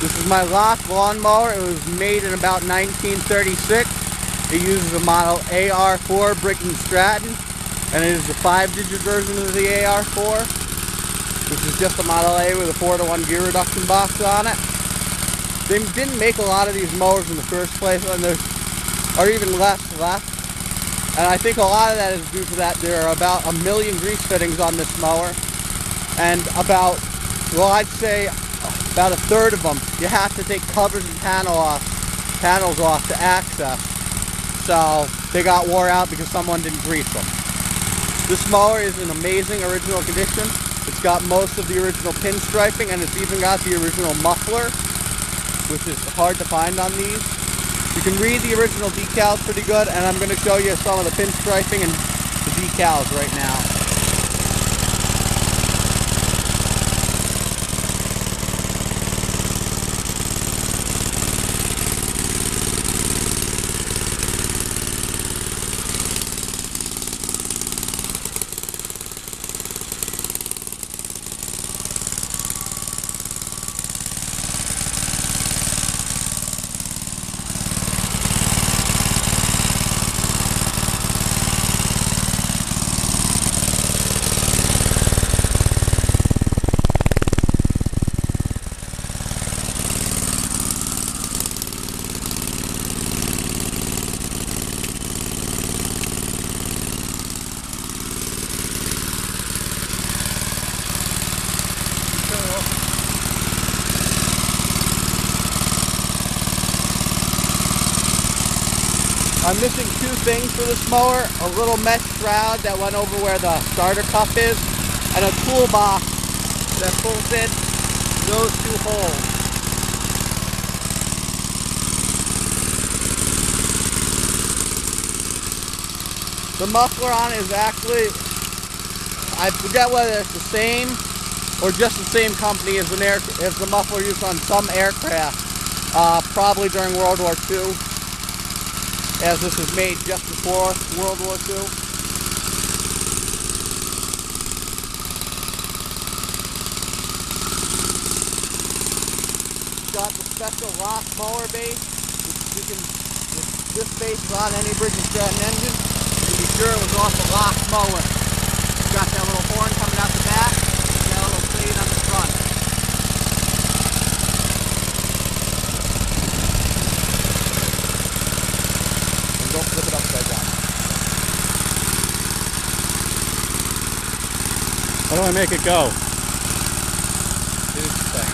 This is my Loke lawnmower. It was made in about 1936. It uses a model AR4 Briggs and Stratton, and it is the 5-digit version of the AR4, which is just a Model A with a 4-to-1 gear reduction box on it. They didn't make a lot of these mowers in the first place, and there are even less left. And I think a lot of that is due to that there are about 1 million grease fittings on this mower, and about, well, I'd say about a third of them you have to take covers and panels off to access. So they got wore out because someone didn't grease them. This mower is in amazing original condition. It's got most of the original pinstriping, and it's even got the original muffler, which is hard to find on these. You can read the original decals pretty good, and I'm going to show you some of the pinstriping and the decals right now. I'm missing two things for this mower: a little mesh shroud that went over where the starter cup is, and a toolbox that pulls in those two holes. The muffler on it is actually, I forget whether it's the same or just the same company as the muffler used on some aircraft, probably during World War II. As this was made just before World War II. It's got the special Loke mower base. This base is on any Briggs and Stratton engine. And be sure it was off the Loke mower. It's got that little horn coming out the back, and that little blade on the front. Don't flip it upside down. How do I make it go? This thing.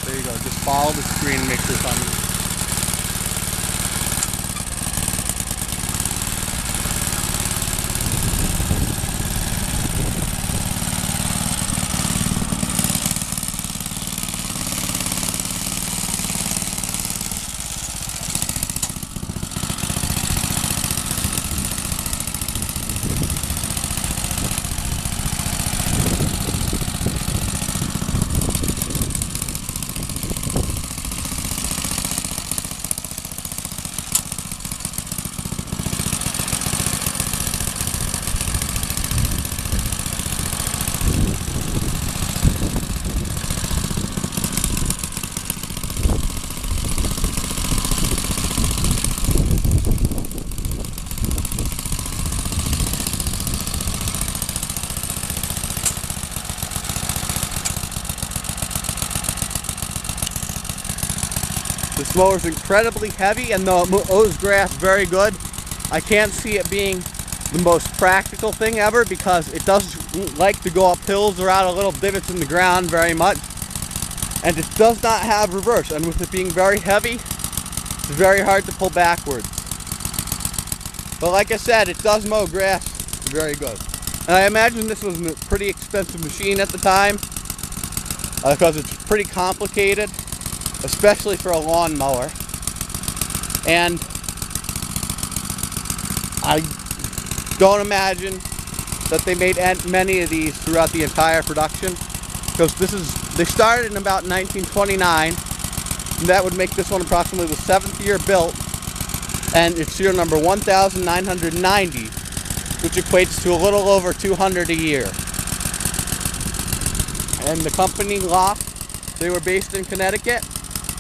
There you go. Just follow the screen and make sure it's on. This mower is incredibly heavy, and though it mows grass very good, I can't see it being the most practical thing ever because it doesn't like to go up hills or out of little divots in the ground very much. And it does not have reverse, and with it being very heavy, it's very hard to pull backwards. But like I said, it does mow grass very good. And I imagine this was a pretty expensive machine at the time because it's pretty complicated, especially for a lawn mower. And I don't imagine that they made many of these throughout the entire production, because they started in about 1929, and that would make this one approximately the 7th year built, and it's serial number 1990, which equates to a little over 200 a year. and the company Loke. They were based in Connecticut,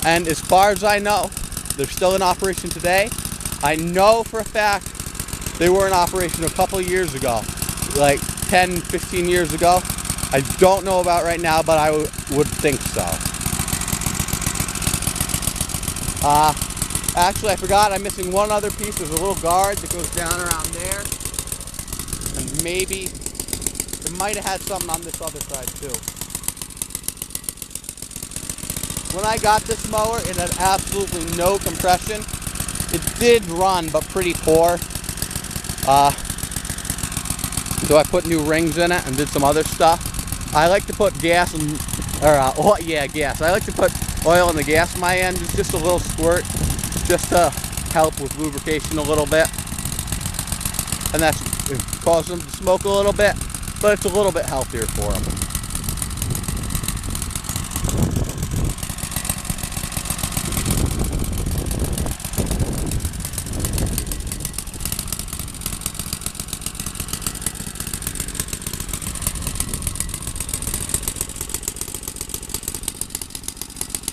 and as far as I know, they're still in operation today. I know for a fact they were in operation a couple of years ago, like 10, 15 years ago. I don't know about right now, but I would think so. Actually, I forgot, I'm missing one other piece. There's a little guard that goes down around there. And maybe, it might have had something on this other side too. When I got this mower, it had absolutely no compression. It did run, but pretty poor. So I put new rings in it and did some other stuff. I like to put gas in, gas. I like to put oil in the gas in my end, just a little squirt, just to help with lubrication a little bit. And that's causing them to smoke a little bit, but it's a little bit healthier for them.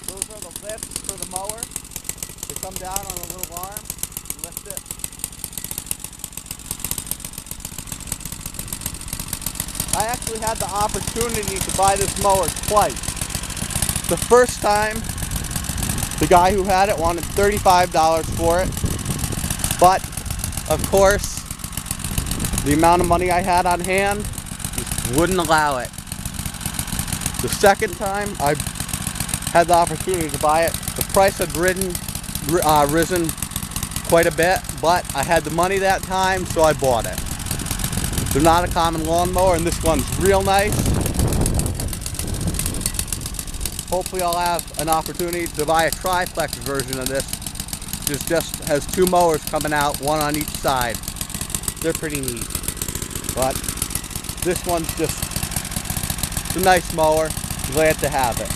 Those are the lifts for the mower. They come down on a little arm, lift it. I actually had the opportunity to buy this mower twice. The first time, the guy who had it wanted $35 for it, but of course, the amount of money I had on hand just wouldn't allow it. The second time I had the opportunity to buy it, the price had risen quite a bit, but I had the money that time, so I bought it. They're not a common lawnmower, and this one's real nice. Hopefully I'll have an opportunity to buy a triplex version of this. This just has two mowers coming out, one on each side. They're pretty neat. But this one's just a nice mower. Glad to have it.